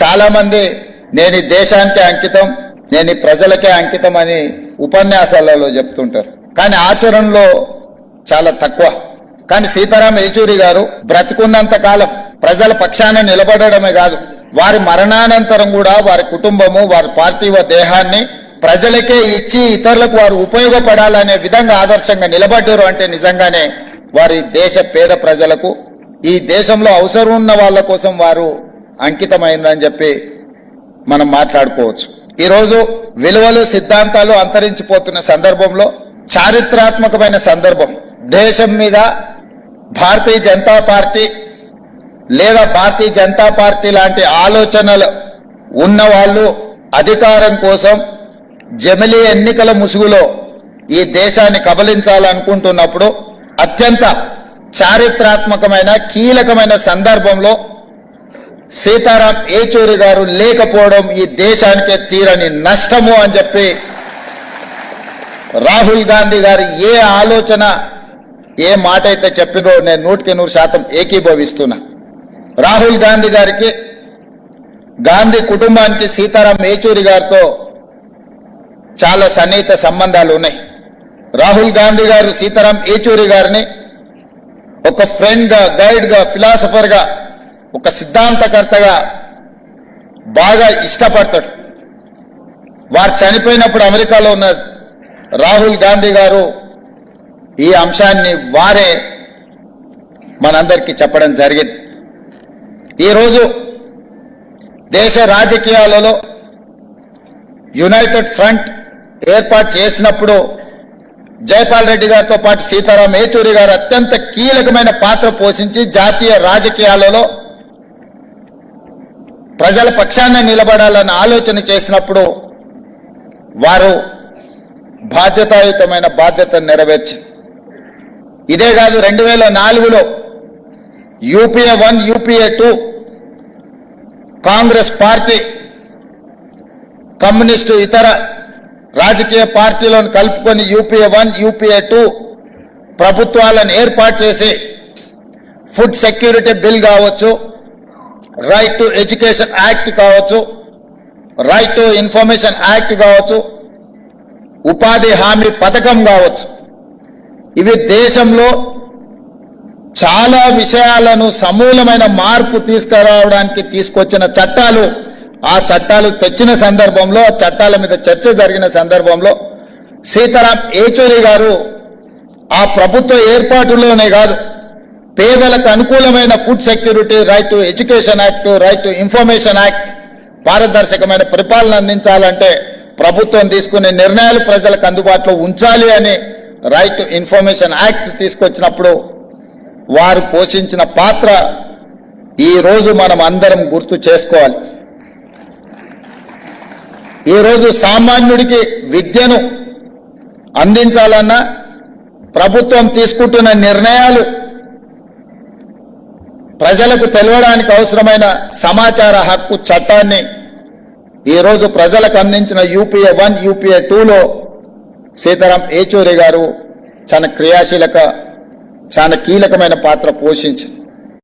చాలా మంది నేను ఈ దేశానికి అంకితం, నేను ఈ ప్రజలకే అంకితం అని ఉపన్యాసాలలో చెప్తుంటారు, కానీ ఆచరణలో చాలా తక్కువ. కానీ సీతారాం ఏచూరి గారు బ్రతుకున్నంత కాలం ప్రజల పక్షాన నిలబడమే కాదు, వారి మరణానంతరం కూడా వారి కుటుంబము వారి పార్థివ దేహాన్ని ప్రజలకే ఇచ్చి ఇతరులకు వారు ఉపయోగపడాలనే విధంగా ఆదర్శంగా నిలబడ్డారు. అంటే నిజంగానే వారి దేశ పేద ప్రజలకు, ఈ దేశంలో అవసరం ఉన్న వాళ్ళ కోసం వారు అంకితమైందని చెప్పి మనం మాట్లాడుకోవచ్చు. ఈరోజు విలువలు సిద్ధాంతాలు అంతరించిపోతున్న సందర్భంలో, చారిత్రాత్మకమైన సందర్భం, దేశం మీద భారతీయ జనతా పార్టీ లేదా భారతీయ జనతా పార్టీ లాంటి ఆలోచనలు ఉన్న వాళ్ళు అధికారం కోసం జమిలీ ఎన్నికల ముసుగులో ఈ దేశాన్ని కబలించాలనుకుంటున్నప్పుడు అత్యంత చారిత్రాత్మకమైన కీలకమైన సందర్భంలో సీతారాం ఏచూరి గారు లేకపోవడం ఈ దేశానికే తీరని నష్టము అని చెప్పి రాహుల్ గాంధీ గారు ఏ ఆలోచన ఏ మాట అయితే చెప్పినో నేను 100% ఏకీభవిస్తున్నా. రాహుల్ గాంధీ గారికి, గాంధీ కుటుంబానికి సీతారాం ఏచూరి గారితో చాలా సన్నిహిత సంబంధాలు ఉన్నాయి. రాహుల్ గాంధీ గారు సీతారాం ఏచూరి గారిని ఒక ఫ్రెండ్గా, గైడ్గా, ఫిలాసఫర్గా, ఒక సిద్ధాంతకర్తగా బాగా ఇష్టపడతాడు. వారు చనిపోయినప్పుడు అమెరికాలో ఉన్న రాహుల్ గాంధీ గారు ఈ అంశాన్ని వారే మనందరికీ చెప్పడం జరిగింది. ఈరోజు దేశ రాజకీయాలలో యునైటెడ్ ఫ్రంట్ ఏర్పాటు చేసినప్పుడు జైపాల్ రెడ్డి గారితో పాటు సీతారాం ఏచూరి గారు అత్యంత కీలకమైన పాత్ర పోషించి జాతీయ రాజకీయాలలో ప్రజల పక్షాన నిలబడాలని ఆలోచన చేసినప్పుడు వారు బాధ్యతాయుతమైన బాధ్యతను నెరవేర్చి, ఇదే కాదు 2004లో UPA 1 UPA 2 Congress party communist ఇతర రాజకీయ పార్టీలను కలుపుకొని యూపీఏ 1 యూపీఏ 2 ప్రభుత్వాలను ఏర్పాటు చేసి ఫుడ్ సెక్యూరిటీ బిల్ కావచ్చు, రైట్ టు ఎడ్యుకేషన్ యాక్ట్ కావచ్చు, రైట్ టు ఇన్ఫర్మేషన్ యాక్ట్ కావచ్చు, ఉపాధి హామీ పథకం కావచ్చు, ఇవి దేశంలో చాలా విషయాలను సమూలమైన మార్పు తీసుకురావడానికి తీసుకొచ్చిన చట్టాలు. ఆ చట్టాలు తెచ్చిన సందర్భంలో, ఆ చట్టాల మీద చర్చ జరిగిన సందర్భంలో సీతారాం ఏచూరి గారు ఆ ప్రభుత్వ ఏర్పాటులోనే కాదు, పేదలకు అనుకూలమైన food security, right to education act, right to information act, పారదర్శకమైన పరిపాలన అందించాలంటే ప్రభుత్వం తీసుకునే నిర్ణయాలు ప్రజలకు అందుబాటులో ఉంచాలి అని రైట్ టు ఇన్ఫర్మేషన్ యాక్ట్ తీసుకొచ్చినప్పుడు వారు పోషించిన పాత్ర ఈరోజు మనం అందరం గుర్తు చేసుకోవాలి. ఈరోజు సామాన్యుడికి విద్యను అందించాలన్నా ప్రభుత్వం తీసుకుంటున్న నిర్ణయాలు ప్రజలకు తెలవడానికి అవసరమైన సమాచార హక్కు చట్టాన్ని ఈరోజు ప్రజలకు అందించిన యూపీఏ 1 యూపీఏ 2లో సీతారాం ఏచూరి గారు చాలా క్రియాశీలక, చాలా కీలకమైన పాత్ర పోషించింది.